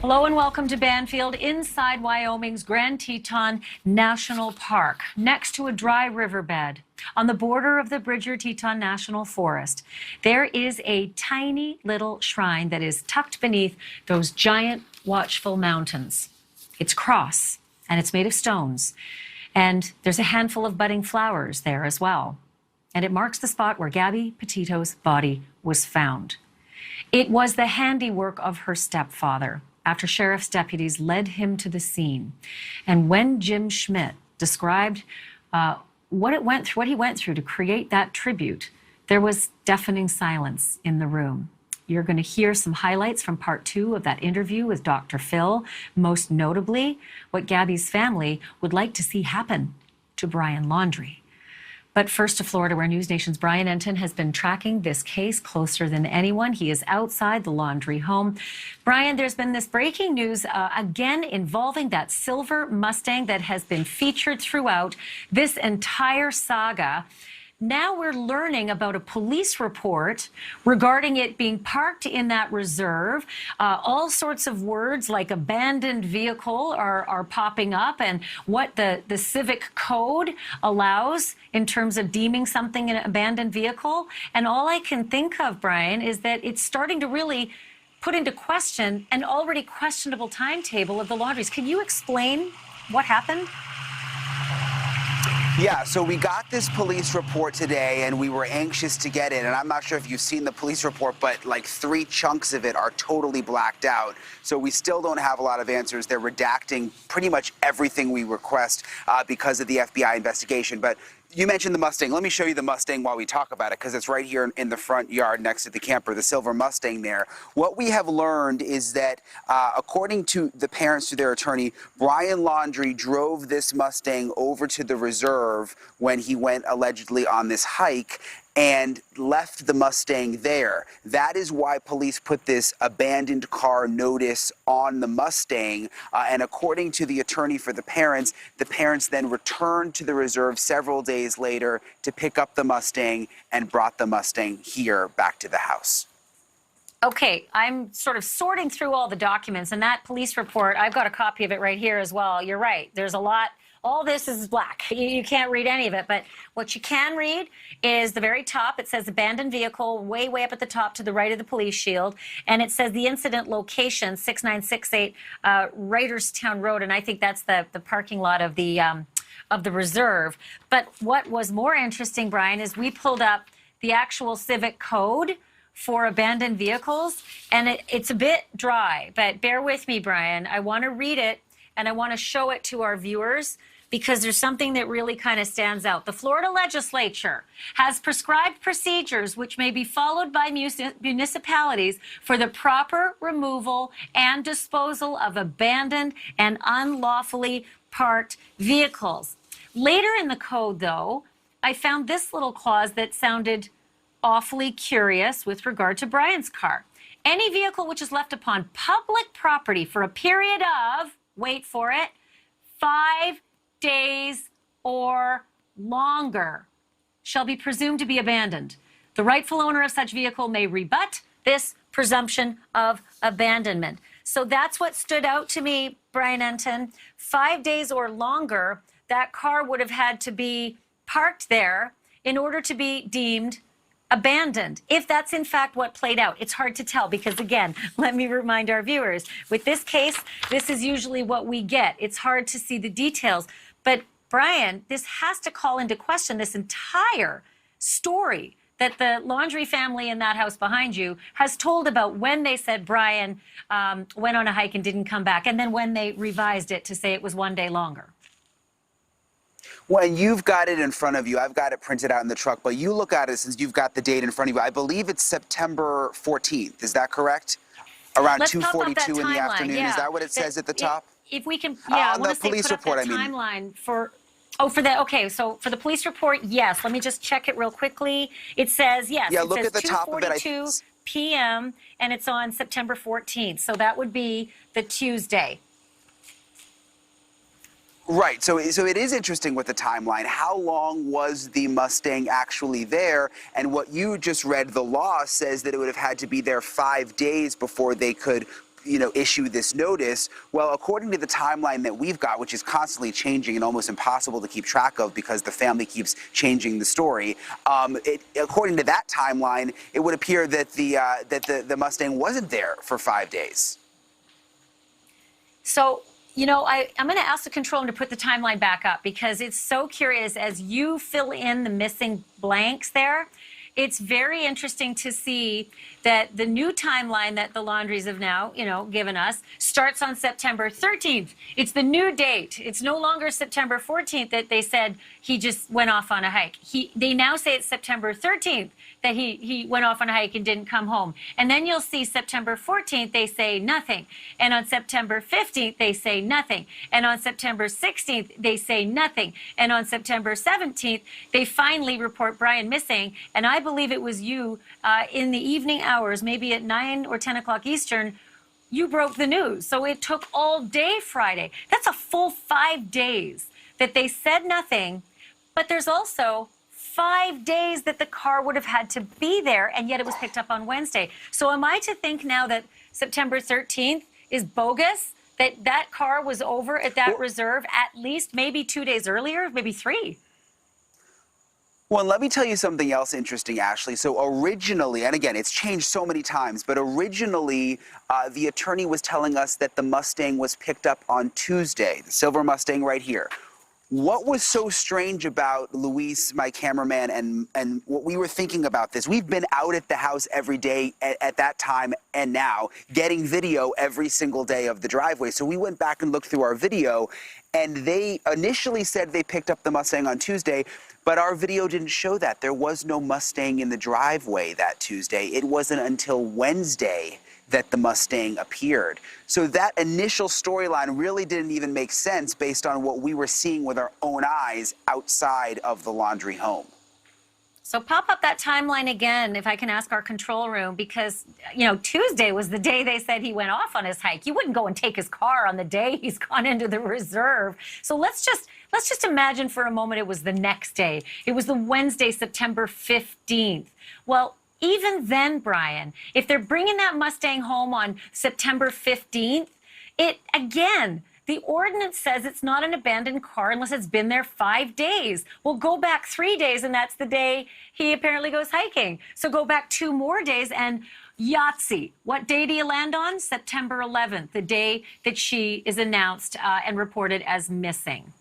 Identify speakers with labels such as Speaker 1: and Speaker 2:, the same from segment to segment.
Speaker 1: Hello and welcome to Banfield, inside Wyoming's Grand Teton National Park, next to a dry riverbed. On the border of the Bridger-Teton National Forest, there is a tiny little shrine that is tucked beneath those giant, watchful mountains. It's cross, and it's made of stones. And there's a handful of budding flowers there as well. And it marks the spot where Gabby Petito's body was found. It was the handiwork of her stepfather, after sheriff's deputies led him to the scene. And when Jim Schmidt described what he went through to create that tribute, there was deafening silence in the room. You're going to hear some highlights from part 2 of that interview with Dr. Phil, most notably what Gabby's family would like to see happen to Brian Laundrie. But first to Florida, where News Nation's Brian Enton has been tracking this case closer than anyone. He is outside the Laundrie home. Brian, there's been this breaking news again involving that silver Mustang that has been featured throughout this entire saga. Now we're learning about a police report regarding it being parked in that reserve. All sorts of words like abandoned vehicle are popping up, and what the civic code allows in terms of deeming something an abandoned vehicle. And all I can think of, Brian, is that it's starting to really put into question an already questionable timetable of the Laundries. Can you explain what happened?
Speaker 2: Yeah, so we got this police report today, and we were anxious to get it. And I'm not sure if you've seen the police report, but like 3 chunks of it are totally blacked out. So we still don't have a lot of answers. They're redacting pretty much everything we request because of the FBI investigation. But you mentioned the Mustang. Let me show you the Mustang while we talk about it, because it's right here in the front yard next to the camper, the silver Mustang there. What we have learned is that, according to the parents, to their attorney, Brian Laundrie drove this Mustang over to the reserve when he went allegedly on this hike and left the Mustang there. That is why police put this abandoned car notice on the Mustang. And according to the attorney for the parents then returned to the reserve several days later to pick up the Mustang and brought the Mustang here back to the house.
Speaker 1: Okay, I'm sort of sorting through all the documents, and that police report, I've got a copy of it right here as well. You're right, there's a lot. All this is black. You can't read any of it, but what you can read is the very top. It says abandoned vehicle way up at the top to the right of the police shield, and it says the incident location, 6968 Writerstown Road, and I think that's the parking lot of the reserve. But what was more interesting, Brian, is we pulled up the actual civic code for abandoned vehicles, and it's a bit dry, but bear with me, Brian. I want to read it, and I want to show it to our viewers, because there's something that really kind of stands out. The Florida legislature has prescribed procedures which may be followed by municipalities for the proper removal and disposal of abandoned and unlawfully parked vehicles. Later in the code, though, I found this little clause that sounded awfully curious with regard to Brian's car. Any vehicle which is left upon public property for a period of, wait for it, 5 days or longer shall be presumed to be abandoned. The rightful owner of such vehicle may rebut this presumption of abandonment. So that's what stood out to me, Brian Enton. 5 days or longer, that car would have had to be parked there in order to be deemed abandoned. If that's in fact what played out, it's hard to tell, because again, let me remind our viewers, with this case, this is usually what we get. It's hard to see the details. But Brian, this has to call into question this entire story that the Laundrie family in that house behind you has told about when they said Brian went on a hike and didn't come back, and then when they revised it to say it was 1 day longer.
Speaker 2: Well, you've got it in front of you. I've got it printed out in the truck, but you look at it since you've got the date in front of you. I believe it's September 14th. Is that correct? Around 2:42 in the afternoon. Yeah. Is that what it says at the top?
Speaker 1: If we can, yeah, I want to
Speaker 2: police
Speaker 1: put
Speaker 2: report,
Speaker 1: up that timeline for. Oh, for that. Okay, so for the police report, yes. Let me just check it real quickly. It says yes.
Speaker 2: Yeah,
Speaker 1: it
Speaker 2: look
Speaker 1: says
Speaker 2: at the top of it.
Speaker 1: 2:42 p.m. and it's on September 14th. So that would be the Tuesday.
Speaker 2: Right. So it is interesting with the timeline. How long was the Mustang actually there? And what you just read, the law says that it would have had to be there 5 days before they could issue this notice? Well, according to the timeline that we've got, which is constantly changing and almost impossible to keep track of because the family keeps changing the story, according to that timeline, it would appear that the Mustang wasn't there for 5 days.
Speaker 1: So, I'm going to ask the control room to put the timeline back up because it's so curious as you fill in the missing blanks there. It's very interesting to see that the new timeline that the Laundries have now, given us starts on September 13th. It's the new date. It's no longer September 14th that they said he just went off on a hike. They now say it's September 13th that he went off on a hike and didn't come home. And then you'll see September 14th, they say nothing. And on September 15th, they say nothing. And on September 16th, they say nothing. And on September 17th, they finally report Brian missing. And I believe it was you in the evening hours, maybe at 9 or 10 o'clock Eastern, you broke the news. So it took all day Friday. That's a full 5 days that they said nothing. But there's also 5 days that the car would have had to be there, and yet it was picked up on Wednesday. So am I to think now that September 13th is bogus, that car was over at that reserve at least maybe 2 days earlier, maybe 3?
Speaker 2: Well, let me tell you something else interesting, Ashley. So originally, and again, it's changed so many times, but originally the attorney was telling us that the Mustang was picked up on Tuesday, the silver Mustang right here. What was so strange about Luis, my cameraman, and what we were thinking about this? We've been out at the house every day at that time and now, getting video every single day of the driveway. So we went back and looked through our video, and they initially said they picked up the Mustang on Tuesday, but our video didn't show that. There was no Mustang in the driveway that Tuesday. It wasn't until Wednesday that the Mustang appeared. So that initial storyline really didn't even make sense based on what we were seeing with our own eyes outside of the Laundrie home.
Speaker 1: So pop up that timeline again, if I can ask our control room, because, Tuesday was the day they said he went off on his hike. You wouldn't go and take his car on the day he's gone into the reserve. So let's just imagine for a moment it was the next day. It was the Wednesday, September 15th. Well, even then, Brian, if they're bringing that Mustang home on September 15th, the ordinance says it's not an abandoned car unless it's been there 5 days. Well, go back 3 days, and that's the day he apparently goes hiking. So go back 2 more days, and Yahtzee. What day do you land on? September 11th, the day that she is announced and reported as missing.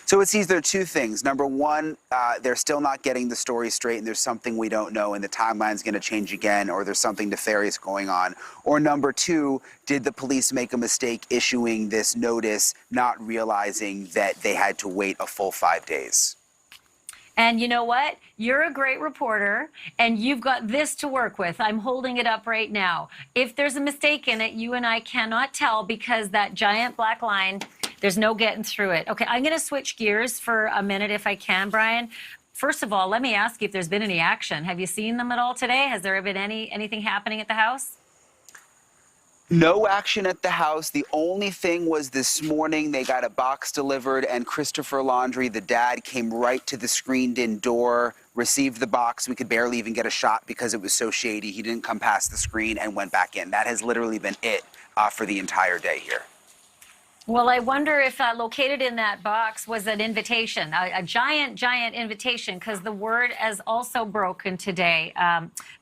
Speaker 2: So it's either 2 things. Number one, they're still not getting the story straight and there's something we don't know and the timeline's going to change again, or there's something nefarious going on. Or number 2, did the police make a mistake issuing this notice, not realizing that they had to wait a full 5 days?
Speaker 1: And you know what? You're a great reporter, and you've got this to work with. I'm holding it up right now. If there's a mistake in it, you and I cannot tell because that giant black line, there's no getting through it. Okay, I'm going to switch gears for a minute if I can, Brian. First of all, let me ask you if there's been any action. Have you seen them at all today? Has there been anything happening at the house?
Speaker 2: No action at the house. The only thing was this morning they got a box delivered and Christopher Laundrie, the dad, came right to the screened-in door, received the box. We could barely even get a shot because it was so shady. He didn't come past the screen and went back in. That has literally been it for the entire day here.
Speaker 1: Well, I wonder if located in that box was an invitation, a giant, giant invitation, because the word has also broken today,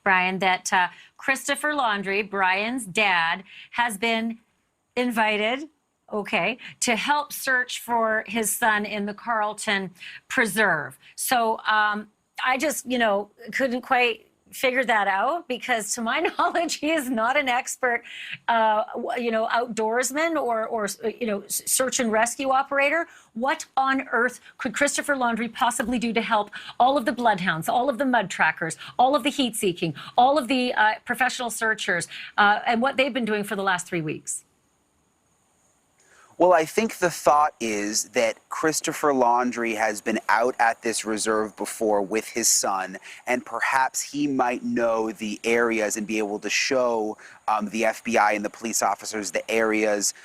Speaker 1: Brian, that Christopher Laundrie, Brian's dad, has been invited, to help search for his son in the Carlton Preserve. So I just, couldn't quite figure that out because to my knowledge he is not an expert outdoorsman or search and rescue operator. What on earth could Christopher Laundrie possibly do to help all of the bloodhounds, all of the mud trackers, all of the heat seeking, all of the professional searchers and what they've been doing for the last 3 weeks?
Speaker 2: Well, I think the thought is that Christopher Laundrie has been out at this reserve before with his son, and perhaps he might know the areas and be able to show the FBI and the police officers the areas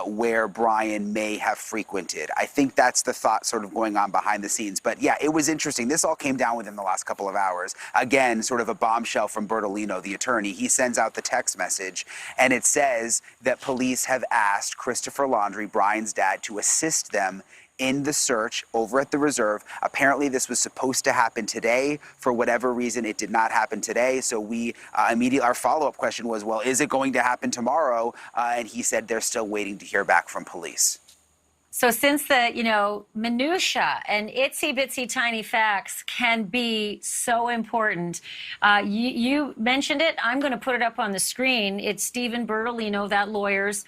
Speaker 2: where Brian may have frequented. I think that's the thought sort of going on behind the scenes. But yeah, it was interesting. This all came down within the last couple of hours. Again, sort of a bombshell from Bertolino, the attorney. He sends out the text message, and it says that police have asked Christopher Laundrie, Brian's dad, to assist them in the search over at the reserve. Apparently this was supposed to happen today. For whatever reason, it did not happen today. So we immediately, our follow-up question was, well, is it going to happen tomorrow? And he said they're still waiting to hear back from police.
Speaker 1: So since the, minutia and itsy bitsy tiny facts can be so important, you mentioned it. I'm going to put it up on the screen. It's Stephen Bertolino, that lawyer's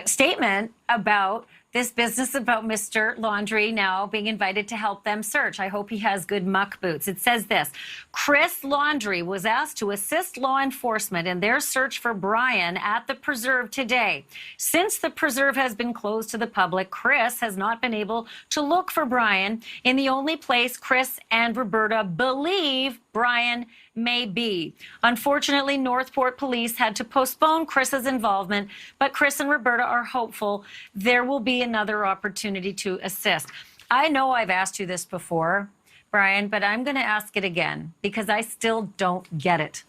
Speaker 1: statement about this business about Mr. Laundrie now being invited to help them search. I hope he has good muck boots. It says this: Chris Laundrie was asked to assist law enforcement in their search for Brian at the preserve today. Since the preserve has been closed to the public, Chris has not been able to look for Brian in the only place Chris and Roberta believe Brian may be. Unfortunately, Northport police had to postpone Chris's involvement, but Chris and Roberta are hopeful there will be another opportunity to assist. I know I've asked you this before, Brian, but I'm going to ask it again because I still don't get it.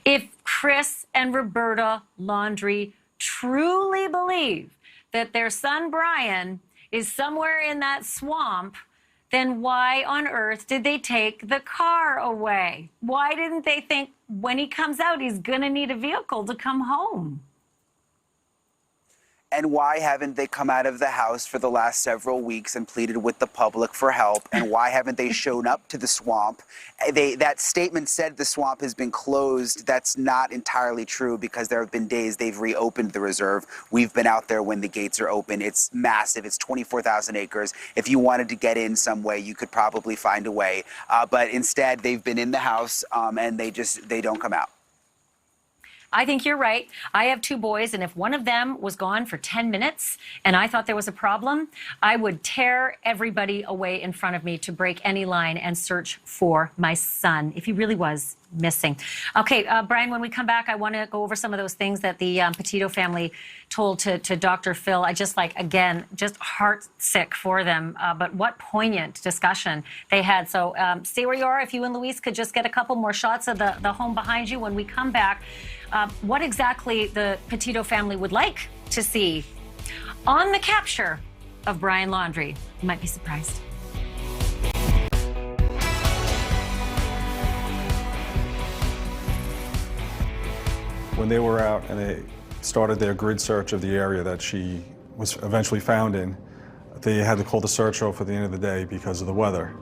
Speaker 1: If Chris and Roberta Laundrie truly believe that their son Brian is somewhere in that swamp, then why on earth did they take the car away? Why didn't they think when he comes out, he's going to need a vehicle to come home?
Speaker 2: And why haven't they come out of the house for the last several weeks and pleaded with the public for help? And why haven't they shown up to the swamp? That statement said the swamp has been closed. That's not entirely true because there have been days they've reopened the reserve. We've been out there when the gates are open. It's massive. It's 24,000 acres. If you wanted to get in some way, you could probably find a way. But instead, they've been in the house and they don't come out.
Speaker 1: I think you're right. I have two boys, and if one of them was gone for 10 minutes and I thought there was a problem, I would tear everybody away in front of me to break any line and search for my son if he really was missing. Okay, Brian, when we come back, I want to go over some of those things that the Petito family told to Dr. Phil. I just again, just heart sick for them, but what poignant discussion they had. So stay where you are. If you and Luis could just get a couple more shots of the home behind you when we come back, what exactly the Petito family would like to see on the capture of Brian Laundrie. You might be surprised.
Speaker 3: When they were out and they started their grid search of the area that she was eventually found in, they had to call the search off at the end of the day because of the weather.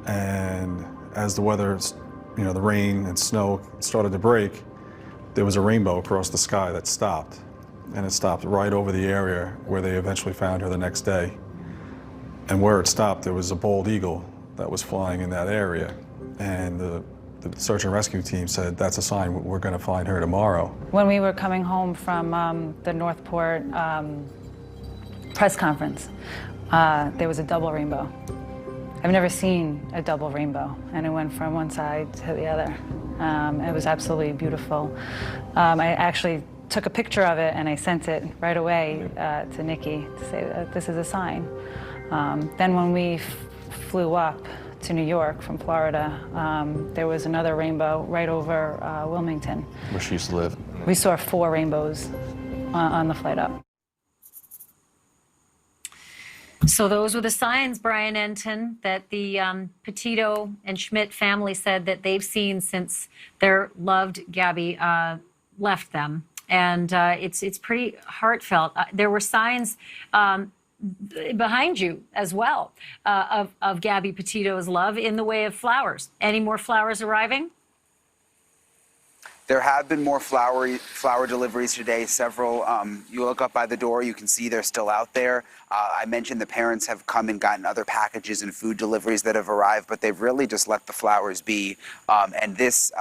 Speaker 3: And as the weather, the rain and snow started to break, there was a rainbow across the sky that stopped. And it stopped right over the area where they eventually found her the next day. And where it stopped, there was a bald eagle that was flying in that area. And the search and rescue team said, that's a sign, we're going to find her tomorrow.
Speaker 4: When we were coming home from the Northport press conference, there was a double rainbow. I've never seen a double rainbow, and it went from one side to the other. It was absolutely beautiful. I actually took a picture of it and I sent it right away to Nikki to say that this is a sign. Then when we flew up to New York from Florida, there was another rainbow right over Wilmington.
Speaker 3: Where she used to live.
Speaker 4: We saw 4 rainbows on the flight up.
Speaker 1: So those were the signs, Brian Enton, that the Petito and Schmidt family said that they've seen since their loved Gabby left them. And it's pretty heartfelt. There were signs behind you as well of Gabby Petito's love in the way of flowers. Any more flowers arriving?
Speaker 2: There have been more flower deliveries today. Several, you look up by the door, you can see they're still out there. I mentioned the parents have come and gotten other packages and food deliveries that have arrived, but they've really just let the flowers be. And this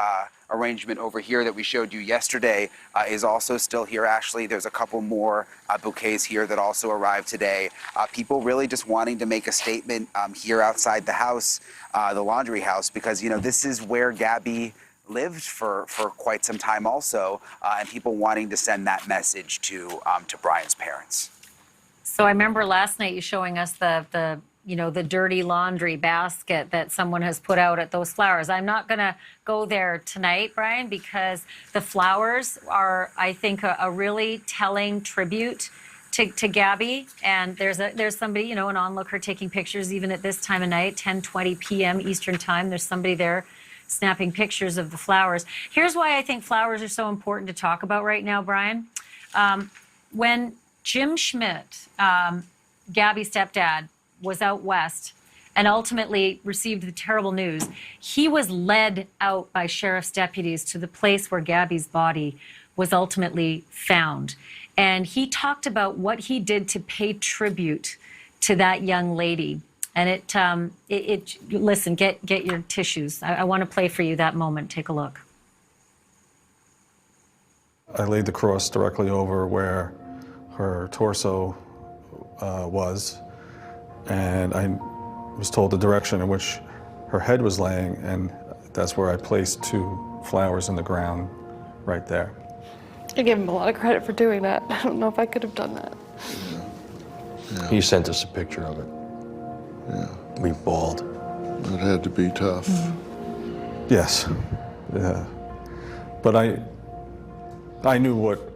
Speaker 2: arrangement over here that we showed you yesterday is also still here, Ashley. There's a couple more bouquets here that also arrived today. People really just wanting to make a statement here outside the house, the Laundrie house, because, this is where Gabby lived for quite some time also, and people wanting to send that message to Brian's parents.
Speaker 1: So I remember last night you showing us the the dirty laundry basket that someone has put out at those flowers. I'm not going to go there tonight, Brian, because the flowers are, I think, a really telling tribute to Gabby. And there's somebody, an onlooker taking pictures even at this time of night, 10:20 p.m. Eastern time. There's somebody there snapping pictures of the flowers. Here's why I think flowers are so important to talk about right now, Brian. When Jim Schmidt, Gabby's stepdad, was out west and ultimately received the terrible news, he was led out by sheriff's deputies to the place where Gabby's body was ultimately found. And he talked about what he did to pay tribute to that young lady. And listen, get your tissues. I want to play for you that moment. Take a look.
Speaker 3: I laid the cross directly over where her torso was, and I was told the direction in which her head was laying, and that's where I placed 2 flowers in the ground right there.
Speaker 5: I give him a lot of credit for doing that. I don't know if I could have done that.
Speaker 6: Yeah. He sent us a picture of it.
Speaker 7: Yeah.
Speaker 6: We bawled.
Speaker 7: It had to be tough.
Speaker 5: Mm-hmm.
Speaker 3: Yes. Yeah. But I knew what...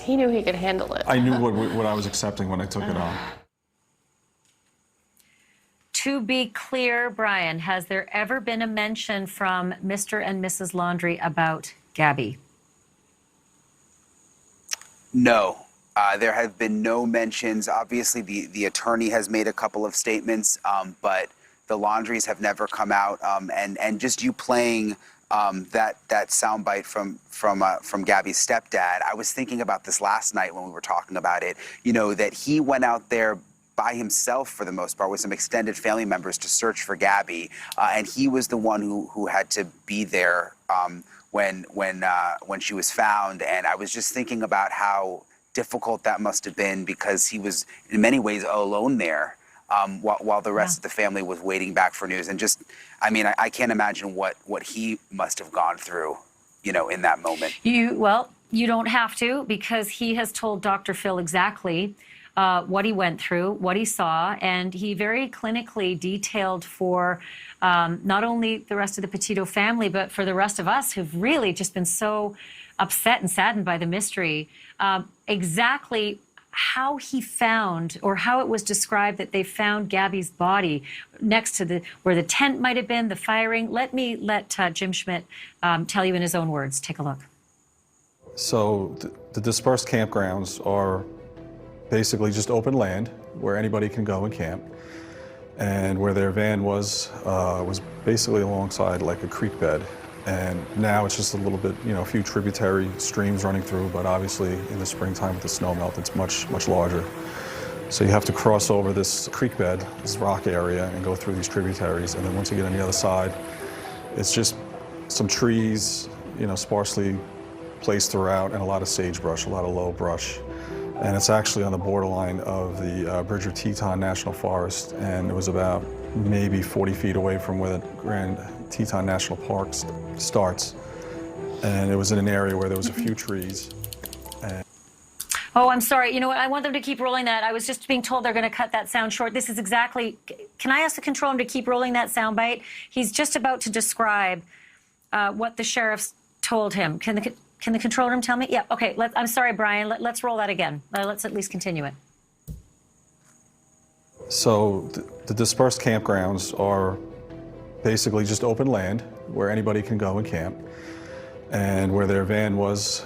Speaker 5: He knew he could handle it.
Speaker 3: I knew what I was accepting when I took it on.
Speaker 1: To be clear, Brian, has there ever been a mention from Mr. and Mrs. Laundrie about Gabby?
Speaker 2: No. There have been no mentions. Obviously, the attorney has made a couple of statements, but the Laundries have never come out. And just you playing that soundbite from Gabby's stepdad, I was thinking about this last night when we were talking about it. That he went out there by himself for the most part with some extended family members to search for Gabby, and he was the one who had to be there when she was found. And I was just thinking about how difficult that must have been, because he was in many ways alone there while the rest of the family was waiting back for news. And just, I can't imagine what he must have gone through, in that moment.
Speaker 1: You don't have to, because he has told Dr. Phil exactly what he went through, what he saw, and he very clinically detailed for not only the rest of the Petito family, but for the rest of us who've really just been so upset and saddened by the mystery, exactly how he found, or how it was described that they found Gabby's body next to where the tent might have been, the firing. Let Jim Schmidt tell you in his own words. Take a look.
Speaker 3: So the dispersed campgrounds are basically just open land where anybody can go and camp. And where their van was basically alongside like a creek bed. And now it's just a little bit, a few tributary streams running through, but obviously in the springtime with the snow melt, it's much, much larger. So you have to cross over this creek bed, this rock area, and go through these tributaries. And then once you get on the other side, it's just some trees, sparsely placed throughout, and a lot of sagebrush, a lot of low brush. And it's actually on the borderline of the Bridger Teton National Forest, and it was about maybe 40 feet away from where the Grand Teton National Park starts. And it was in an area where there was a few trees.
Speaker 1: Oh, I'm sorry. You know what? I want them to keep rolling that. I was just being told they're going to cut that sound short. This is exactly... Can I ask the control room to keep rolling that sound bite? He's just about to describe what the sheriffs told him. Can the control room tell me? Yeah, okay. I'm sorry, Brian. Let's roll that again. Let's at least continue it.
Speaker 3: So the dispersed campgrounds are basically just open land where anybody can go and camp. And where their van was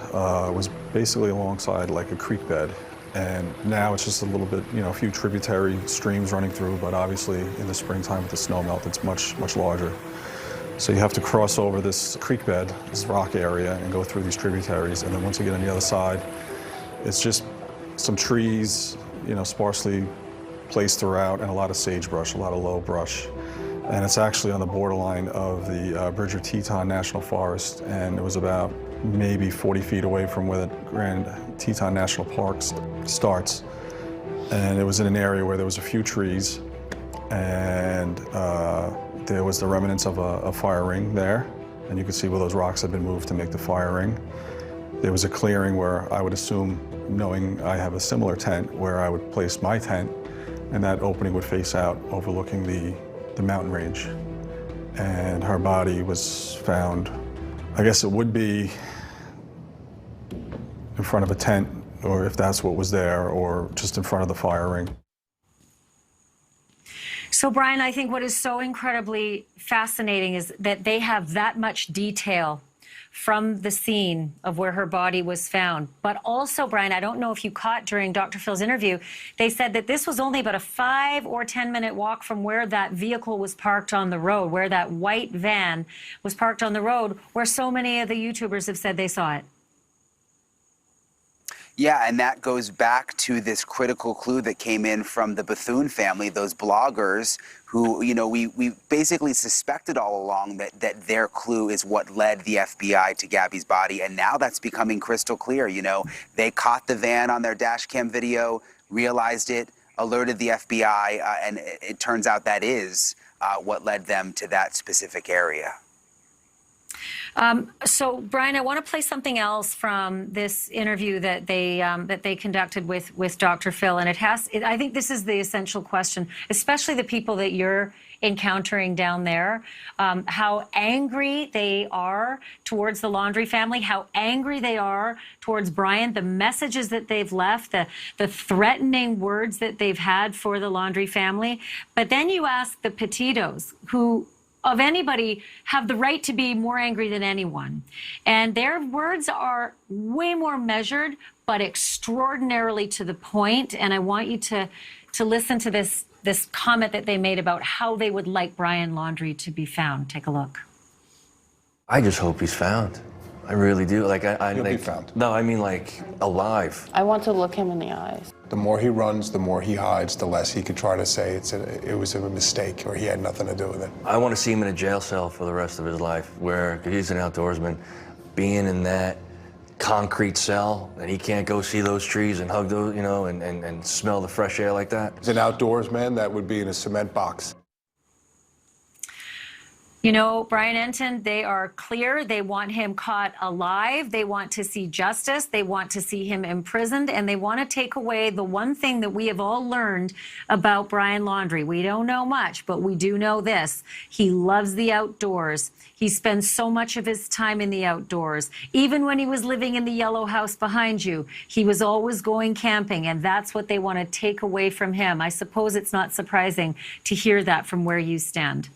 Speaker 3: basically alongside like a creek bed. And now it's just a little bit, a few tributary streams running through, but obviously in the springtime with the snow melt, it's much, much larger. So you have to cross over this creek bed, this rock area, and go through these tributaries. And then once you get on the other side, it's just some trees, sparsely placed throughout, and a lot of sagebrush, a lot of low brush. And it's actually on the borderline of the Bridger Teton National Forest, and it was about maybe 40 feet away from where the Grand Teton National Park starts. And it was in an area where there was a few trees, and there was the remnants of a fire ring there, and you could see where those rocks had been moved to make the fire ring. There was a clearing where I would assume knowing I have a similar tent where I would place my tent, and that opening would face out overlooking the mountain range. And her body was found, I guess it would be in front of a tent, or if that's what was there, or just in front of the fire ring.
Speaker 1: So, Brian, I think what is so incredibly fascinating is that they have that much detail from the scene of where her body was found. But also, Brian, I don't know if you caught during Dr. Phil's interview, they said that this was only about a 5 or 10-minute walk from where that vehicle was parked on the road, where that white van was parked on the road, where so many of the YouTubers have said they saw it.
Speaker 2: Yeah, and that goes back to this critical clue that came in from the Bethune family, those bloggers who, you know, we basically suspected all along that their clue is what led the FBI to Gabby's body. And now that's becoming crystal clear. You know, they caught the van on their dash cam video, realized it, alerted the FBI, and it turns out that is what led them to that specific area.
Speaker 1: So, Brian, I want to play something else from this interview that they conducted with Dr. Phil, and I think this is the essential question, especially the people that you're encountering down there, how angry they are towards the Laundrie family, how angry they are towards Brian, the messages that they've left, the threatening words that they've had for the Laundrie family. But then you ask the Petitos, who of anybody have the right to be more angry than anyone. And their words are way more measured, but extraordinarily to the point. And I want you to listen to this comment that they made about how they would like Brian Laundrie to be found. Take a look.
Speaker 6: I just hope he's found. I really do. Like
Speaker 8: He'll be
Speaker 6: like,
Speaker 8: found.
Speaker 6: No, I mean like alive.
Speaker 5: I want to look him in the eyes.
Speaker 8: The more he runs, the more he hides, the less he could try to say it was a mistake or he had nothing to do with it.
Speaker 6: I want to see him in a jail cell for the rest of his life, where he's an outdoorsman, being in that concrete cell, and he can't go see those trees and hug those, you know, and smell the fresh air like that.
Speaker 8: As an outdoorsman, that would be in a cement box.
Speaker 1: You know, Brian Enton, they are clear. They want him caught alive. They want to see justice. They want to see him imprisoned. And they want to take away the one thing that we have all learned about Brian Laundrie. We don't know much, but we do know this. He loves the outdoors. He spends so much of his time in the outdoors. Even when he was living in the yellow house behind you, he was always going camping. And that's what they want to take away from him. I suppose it's not surprising to hear that from where you stand.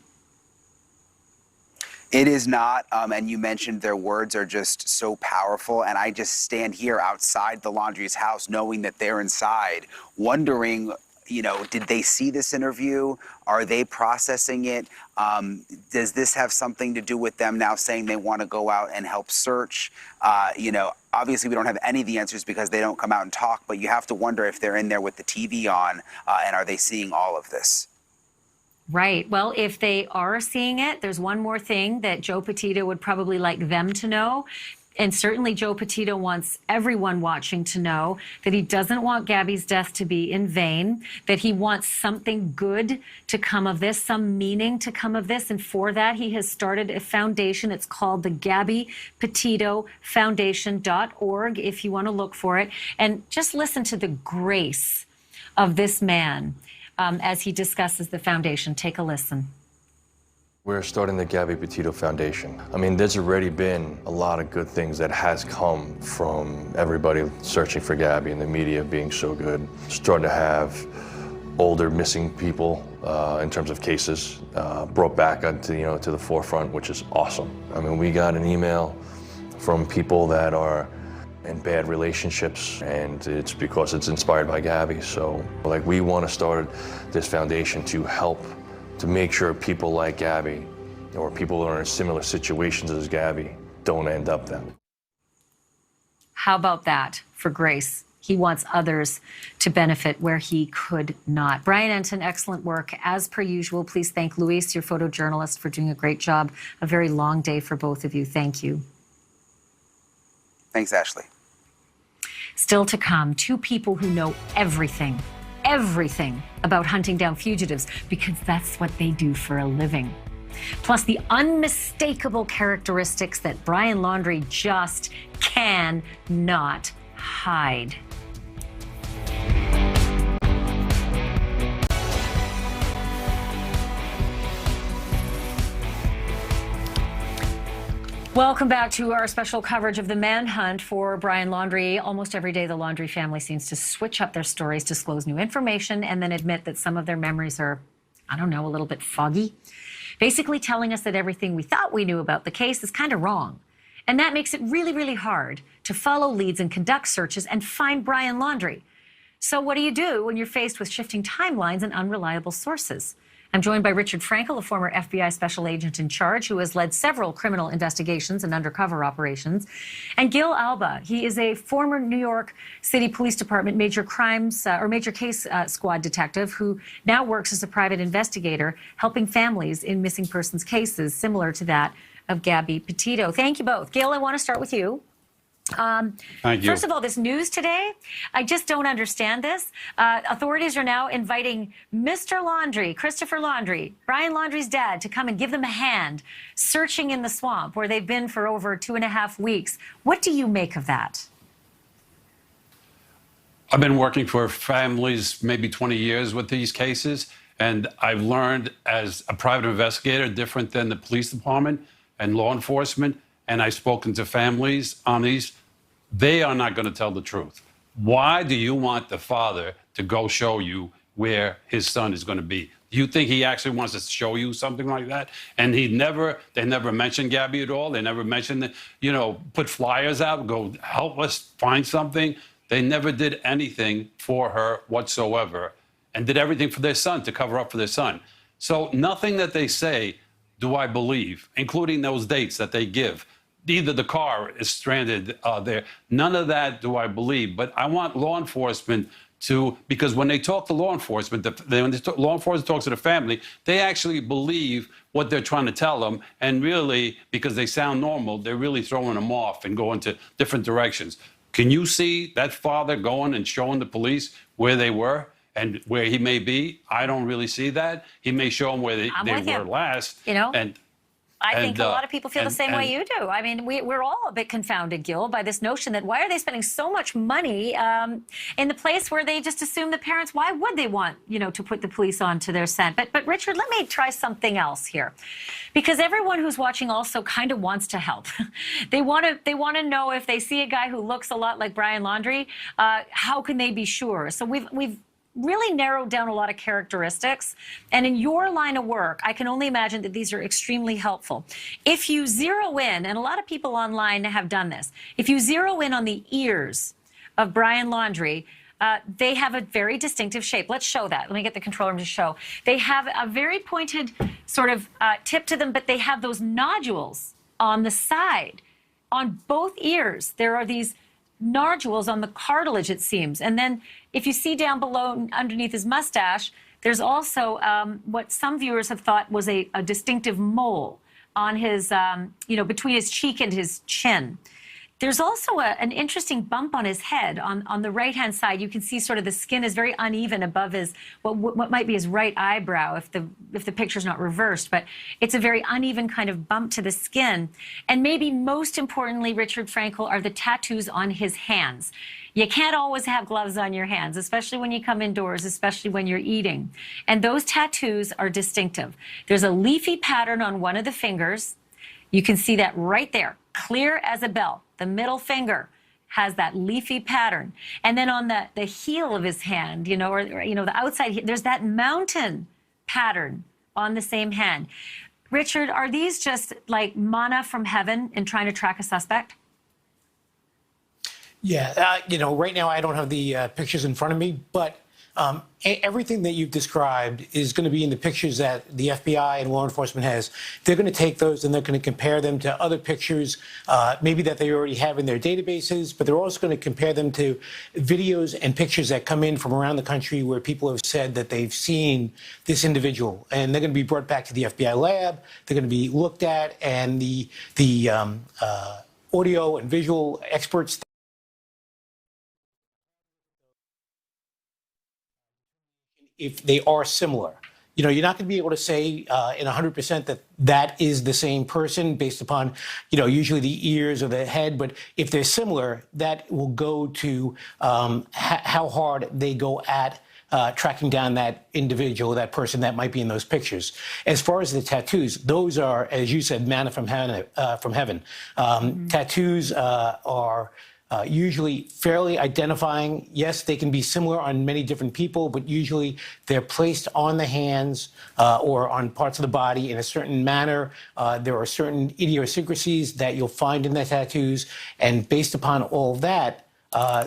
Speaker 2: It is not, and you mentioned their words are just so powerful, and I just stand here outside the Laundrie's house knowing that they're inside, wondering, you know, did they see this interview? Are they processing it? Does this have something to do with them now saying they want to go out and help search? You know, obviously we don't have any of the answers because they don't come out and talk, but you have to wonder if they're in there with the TV on, and are they seeing all of this?
Speaker 1: Right. Well, if they are seeing it, there's one more thing that Joe Petito would probably like them to know. And certainly Joe Petito wants everyone watching to know that he doesn't want Gabby's death to be in vain, that he wants something good to come of this, some meaning to come of this. And for that, he has started a foundation. It's called the Gabby Petito Foundation.org, if you want to look for it. And just listen to the grace of this man as he discusses the foundation. Take a listen.
Speaker 6: We're starting the Gabby Petito Foundation. I mean, there's already been a lot of good things that has come from everybody searching for Gabby and the media being so good. Starting to have older missing people in terms of cases brought back onto, you know, to the forefront, which is awesome. I mean, we got an email from people that are in bad relationships, and it's because it's inspired by Gabby. So, like, we want to start this foundation to help to make sure people like Gabby or people that are in similar situations as Gabby don't end up them.
Speaker 1: How about that for grace? He wants others to benefit where he could not. Brian Enton, excellent work. As per usual, please thank Luis, your photojournalist, for doing a great job. A very long day for both of you. Thank you.
Speaker 2: Thanks, Ashley.
Speaker 1: Still to come, two people who know everything about hunting down fugitives, because that's what they do for a living. Plus the unmistakable characteristics that Brian Laundrie just cannot hide. Welcome back to our special coverage of the manhunt for Brian Laundrie. Almost every day, the Laundrie family seems to switch up their stories, disclose new information, and then admit that some of their memories are, I don't know, a little bit foggy. Basically telling us that everything we thought we knew about the case is kind of wrong. And that makes it really, really hard to follow leads and conduct searches and find Brian Laundrie. So what do you do when you're faced with shifting timelines and unreliable sources? I'm joined by Richard Frankel, a former FBI special agent in charge who has led several criminal investigations and undercover operations, and Gil Alba. He is a former New York City Police Department major case squad detective who now works as a private investigator, helping families in missing persons cases similar to that of Gabby Petito. Thank you both. Gil, I want to start with you.
Speaker 9: Thank you.
Speaker 1: First of all, this news today, I just don't understand this. Authorities are now inviting Mr. Laundrie, Christopher Laundrie, Brian Laundrie's dad, to come and give them a hand searching in the swamp where they've been for over 2.5 weeks. What do you make of that?
Speaker 9: I've been working for families maybe 20 years with these cases, and I've learned as a private investigator, different than the police department and law enforcement, and I've spoken to families on these. They are not going to tell the truth. Why do you want the father to go show you where his son is going to be? Do you think he actually wants to show you something like that? And they never mentioned Gabby at all. They never mentioned, put flyers out, go help us find something. They never did anything for her whatsoever and did everything for their son to cover up for their son. So nothing that they say do I believe, including those dates that they give. Either the car is stranded there. None of that do I believe. But I want law enforcement to, because when they talk to law enforcement, law enforcement talks to the family, they actually believe what they're trying to tell them. And really, because they sound normal, they're really throwing them off and going to different directions. Can you see that father going and showing the police where they were and where he may be? I don't really see that. He may show them where they were last.
Speaker 1: I think a lot of people feel the same way you do. I mean, we're all a bit confounded, Gil, by this notion that why are they spending so much money in the place where they just assume the parents, why would they want, to put the police onto their scent? But Richard, let me try something else here. Because everyone who's watching also kind of wants to help. They want to know if they see a guy who looks a lot like Brian Laundrie, how can they be sure? So we've really narrowed down a lot of characteristics. And in your line of work, I can only imagine that these are extremely helpful. If you zero in, and a lot of people online have done this, if you zero in on the ears of Brian Laundrie, they have a very distinctive shape. Let's show that. Let me get the control room to show. They have a very pointed sort of tip to them, but they have those nodules on the side. On both ears, there are these nodules on the cartilage, it seems. And then if you see down below underneath his mustache, there's also what some viewers have thought was a distinctive mole on his, between his cheek and his chin. There's also an interesting bump on his head on the right-hand side. You can see sort of the skin is very uneven above his, what might be his right eyebrow if the picture's not reversed, but it's a very uneven kind of bump to the skin. And maybe most importantly, Richard Frankel, are the tattoos on his hands. You can't always have gloves on your hands, especially when you come indoors, especially when you're eating. And those tattoos are distinctive. There's a leafy pattern on one of the fingers. You can see that right there, clear as a bell. The middle finger has that leafy pattern. And then on the heel of his hand, the outside, there's that mountain pattern on the same hand. Richard, are these just like manna from heaven in trying to track a suspect?
Speaker 10: Yeah, right now I don't have the pictures in front of me, but everything that you've described is going to be in the pictures that the FBI and law enforcement has. They're going to take those and they're going to compare them to other pictures, maybe that they already have in their databases, but they're also going to compare them to videos and pictures that come in from around the country where people have said that they've seen this individual. And they're going to be brought back to the FBI lab. They're going to be looked at, and the audio and visual experts if they are similar. You're not going to be able to say in 100% that that is the same person based upon, usually the ears or the head. But if they're similar, that will go to how hard they go at tracking down that individual, that person that might be in those pictures. As far as the tattoos, those are, as you said, manna from heaven. Tattoos are usually fairly identifying. Yes, they can be similar on many different people, but usually they're placed on the hands or on parts of the body in a certain manner. There are certain idiosyncrasies that you'll find in the tattoos, and based upon all of that,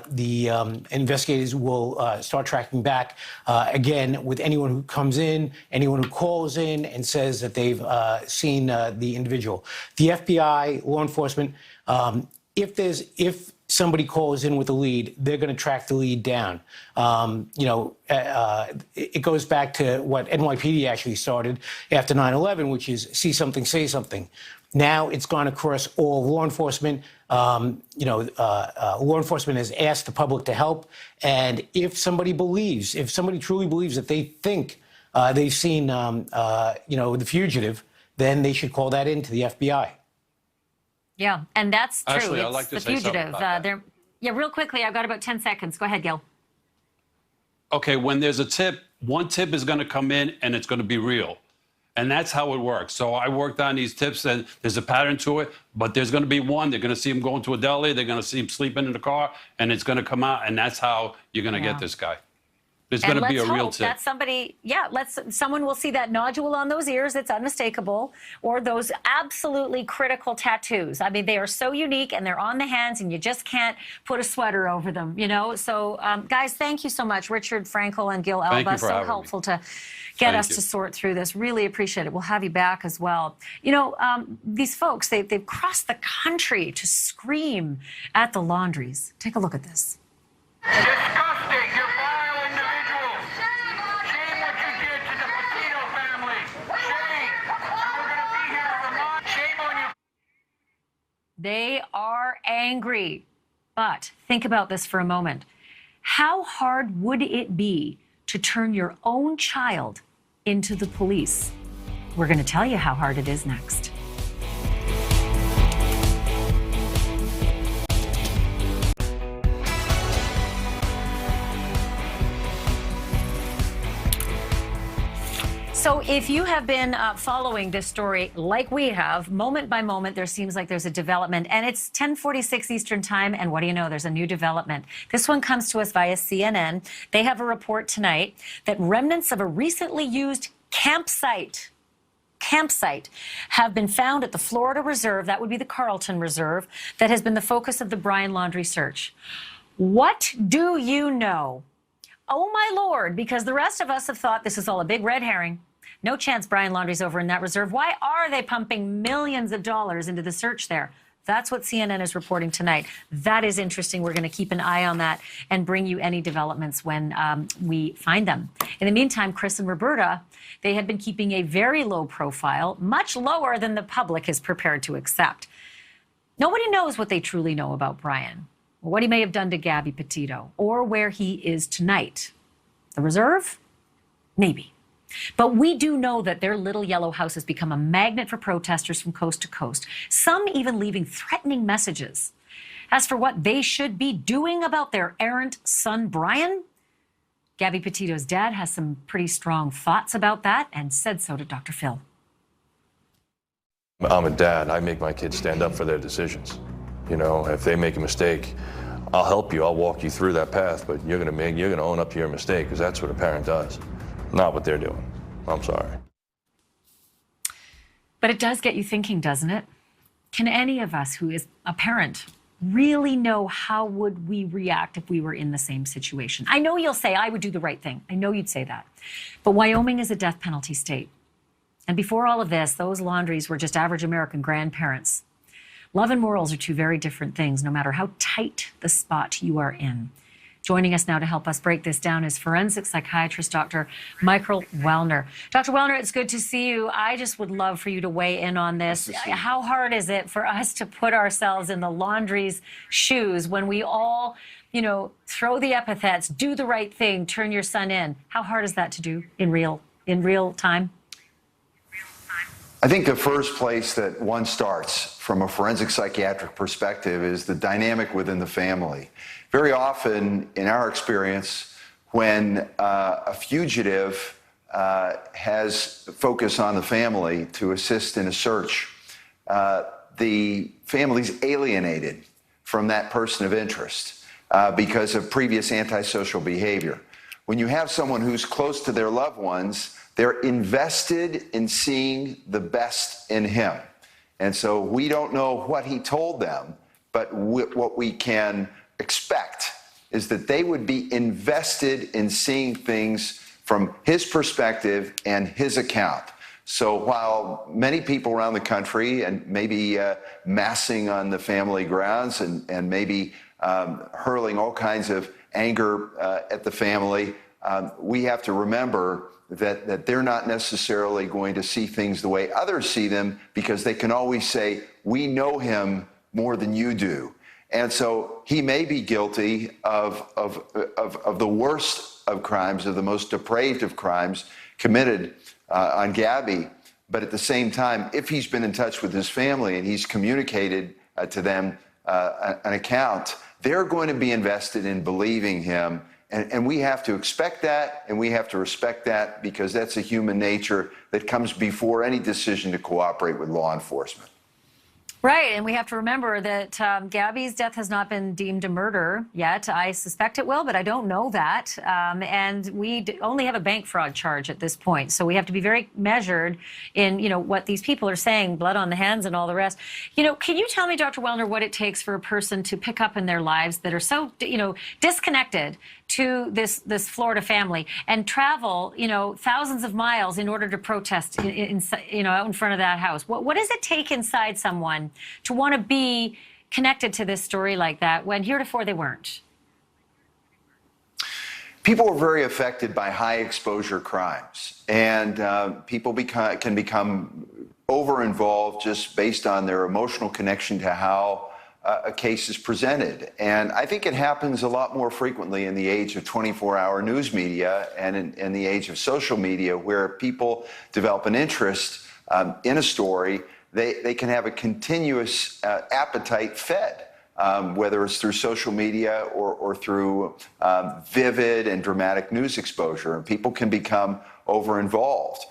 Speaker 10: the investigators will start tracking back again with anyone who comes in, anyone who calls in and says that they've seen the individual. The FBI, law enforcement, if somebody calls in with a lead, they're going to track the lead down. It goes back to what NYPD actually started after 9/11, which is see something, say something. Now it's gone across all law enforcement. Law enforcement has asked the public to help. And if somebody truly believes that they think they've seen, the fugitive, then they should call that in to the FBI.
Speaker 1: Yeah, and that's true.
Speaker 9: Actually, I'd
Speaker 1: It's
Speaker 9: like to
Speaker 1: the
Speaker 9: say something
Speaker 1: fugitive.
Speaker 9: about that.
Speaker 1: Yeah, real quickly, I've got about 10 seconds. Go ahead, Gil.
Speaker 9: Okay, when there's a tip, one tip is going to come in and it's going to be real. And that's how it works. So I worked on these tips and there's a pattern to it, but there's going to be one. They're going to see him going to a deli. They're going to see him sleeping in the car, and it's going to come out. And that's how you're going to get this guy. There's going to be a real tip.
Speaker 1: That somebody, someone will see that nodule on those ears that's unmistakable, or those absolutely critical tattoos. I mean, they are so unique and they're on the hands and you just can't put a sweater over them, So, guys, thank you so much. Richard Frankel and Gil Alba, so helpful to get us to sort through this. Really appreciate it. We'll have you back as well. These folks, they've crossed the country to scream at the Laundries. Take a look at this.
Speaker 11: Disgusting! You're vile individuals! Shame what you did to the Petito family! Shame! We're going to be here to remind. Shame on you!
Speaker 1: They are angry. But think about this for a moment. How hard would it be to turn your own child into the police? We're going to tell you how hard it is next. So if you have been following this story like we have, moment by moment, there seems like there's a development. And it's 10:46 Eastern time, and what do you know? There's a new development. This one comes to us via CNN. They have a report tonight that remnants of a recently used campsite have been found at the Florida Reserve, that would be the Carlton Reserve, that has been the focus of the Brian Laundrie search. What do you know? Oh, my Lord, because the rest of us have thought this is all a big red herring. No chance Brian Laundrie's over in that reserve. Why are they pumping millions of dollars into the search there? That's what CNN is reporting tonight. That is interesting. We're going to keep an eye on that and bring you any developments when we find them. In the meantime, Chris and Roberta, they have been keeping a very low profile, much lower than the public is prepared to accept. Nobody knows what they truly know about Brian, or what he may have done to Gabby Petito, or where he is tonight. The reserve? Maybe. But we do know that their little yellow house has become a magnet for protesters from coast to coast, some even leaving threatening messages. As for what they should be doing about their errant son, Brian, Gabby Petito's dad has some pretty strong thoughts about that and said so to Dr. Phil.
Speaker 6: I'm a dad. I make my kids stand up for their decisions. If they make a mistake, I'll help you. I'll walk you through that path, but you're going to own up to your mistake, because that's what a parent does. Not what they're doing. I'm sorry.
Speaker 1: But it does get you thinking, doesn't it? Can any of us who is a parent really know how would we react if we were in the same situation? I know you'll say I would do the right thing. I know you'd say that. But Wyoming is a death penalty state. And before all of this, those Laundries were just average American grandparents. Love and morals are two very different things, no matter how tight the spot you are in. Joining us now to help us break this down is forensic psychiatrist Dr. Michael Wellner. Dr. Wellner, it's good to see you. I just would love for you to weigh in on this. How hard is it for us to put ourselves in the Laundrie's shoes when we all, throw the epithets, do the right thing, turn your son in? How hard is that to do in real time?
Speaker 12: I think the first place that one starts from a forensic psychiatric perspective is the dynamic within the family. Very often, in our experience, when a fugitive has focus on the family to assist in a search, the family's alienated from that person of interest because of previous antisocial behavior. When you have someone who's close to their loved ones, they're invested in seeing the best in him. And so we don't know what he told them, but what we can expect is that they would be invested in seeing things from his perspective and his account. So while many people around the country and maybe massing on the family grounds and maybe hurling all kinds of anger at the family, we have to remember that they're not necessarily going to see things the way others see them, because they can always say, we know him more than you do. And so he may be guilty of the worst of crimes, of the most depraved of crimes committed on Gabby. But at the same time, if he's been in touch with his family and he's communicated to them an account, they're going to be invested in believing him. And we have to expect that, and we have to respect that, because that's a human nature that comes before any decision to cooperate with law enforcement.
Speaker 1: Right, and we have to remember that Gabby's death has not been deemed a murder yet. I suspect it will, but I don't know that. And we only have a bank fraud charge at this point, so we have to be very measured in, what these people are saying, blood on the hands and all the rest. Can you tell me, Dr. Wellner, what it takes for a person to pick up in their lives that are so, disconnected to this Florida family and travel, thousands of miles in order to protest, out in front of that house? What does it take inside someone to want to be connected to this story like that when heretofore they weren't?
Speaker 12: People are very affected by high exposure crimes, and people can become over-involved just based on their emotional connection to how a case is presented. And I think it happens a lot more frequently in the age of 24-hour news media and in the age of social media, where people develop an interest in a story. They can have a continuous appetite fed, whether it's through social media or through vivid and dramatic news exposure, and people can become over-involved.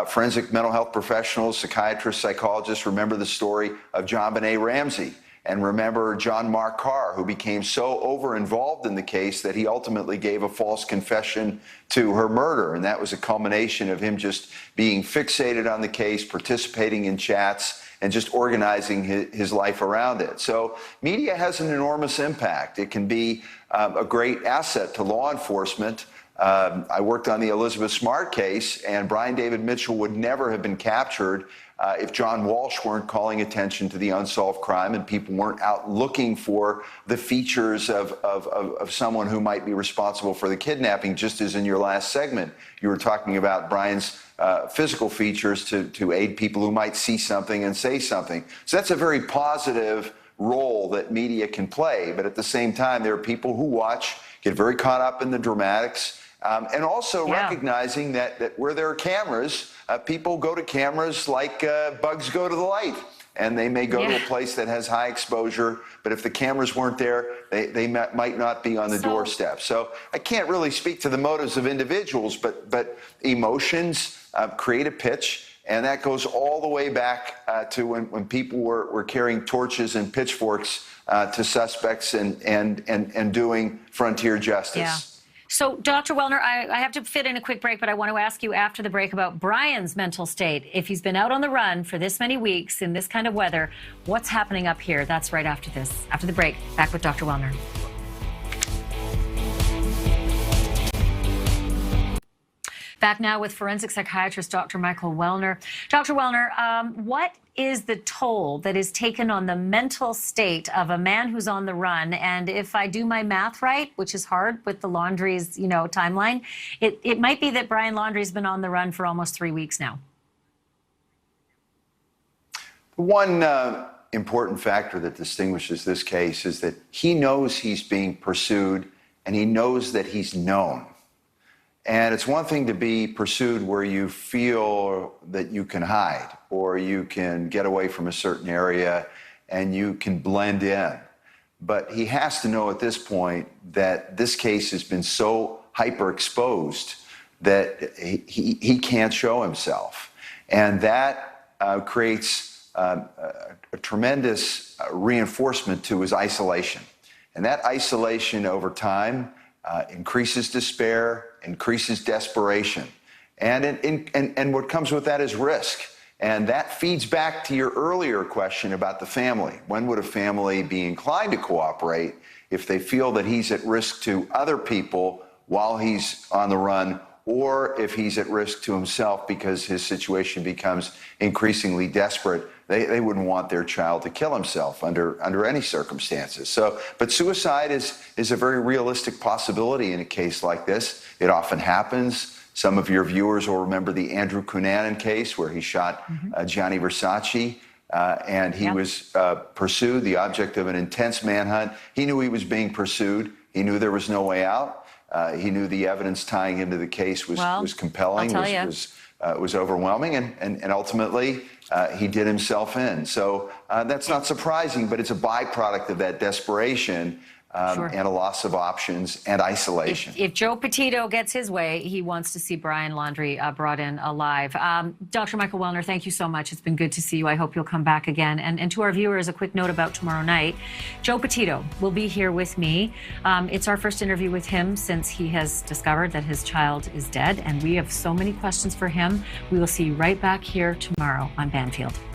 Speaker 12: Forensic mental health professionals, psychiatrists, psychologists remember the story of John Benet Ramsey, and remember John Mark Carr, who became so over-involved in the case that he ultimately gave a false confession to her murder. And that was a culmination of him just being fixated on the case, participating in chats, and just organizing his life around it. So media has an enormous impact. It can be a great asset to law enforcement. I worked on the Elizabeth Smart case, and Brian David Mitchell would never have been captured if John Walsh weren't calling attention to the unsolved crime and people weren't out looking for the features of someone who might be responsible for the kidnapping. Just as in your last segment, you were talking about Brian's physical features to aid people who might see something and say something. So that's a very positive role that media can play. But at the same time, there are people who watch, get very caught up in the dramatics, and also recognizing that where there are cameras, people go to cameras like bugs go to the light. And they may go to a place that has high exposure, but if the cameras weren't there, they might not be on the doorstep. So I can't really speak to the motives of individuals, but emotions create a pitch. And that goes all the way back to when people were carrying torches and pitchforks to suspects and doing frontier justice.
Speaker 1: Yeah. So, Dr. Wellner, I have to fit in a quick break, but I want to ask you after the break about Brian's mental state. If he's been out on the run for this many weeks in this kind of weather, what's happening up here? That's right after this. After the break, back with Dr. Wellner. Back now with forensic psychiatrist Dr. Michael Wellner. Dr. Wellner, what is the toll that is taken on the mental state of a man who's on the run? And if I do my math right, which is hard with the Laundrie's, timeline, it might be that Brian Laundrie's been on the run for almost 3 weeks now.
Speaker 12: One important factor that distinguishes this case is that he knows he's being pursued, and he knows that he's known. And it's one thing to be pursued where you feel that you can hide or you can get away from a certain area and you can blend in. But he has to know at this point that this case has been so hyper-exposed that he can't show himself. And that creates a tremendous reinforcement to his isolation. And that isolation over time increases despair, increases desperation. And what comes with that is risk. And that feeds back to your earlier question about the family. When would a family be inclined to cooperate if they feel that he's at risk to other people while he's on the run, or if he's at risk to himself because his situation becomes increasingly desperate? They wouldn't want their child to kill himself under any circumstances. So, but suicide is a very realistic possibility in a case like this. It often happens. Some of your viewers will remember the Andrew Cunanan case where he shot Gianni Versace, and he was pursued, the object of an intense manhunt. He knew he was being pursued. He knew there was no way out. He knew the evidence tying him to the case was compelling, was overwhelming, and ultimately he did himself in. So that's not surprising, but it's a byproduct of that desperation and a loss of options and isolation.
Speaker 1: If Joe Petito gets his way, he wants to see Brian Laundrie brought in alive. Dr. Michael Wellner, thank you so much. It's been good to see you. I hope you'll come back again. And to our viewers, a quick note about tomorrow night. Joe Petito will be here with me. It's our first interview with him since he has discovered that his child is dead, and we have so many questions for him. We will see you right back here tomorrow on Banfield.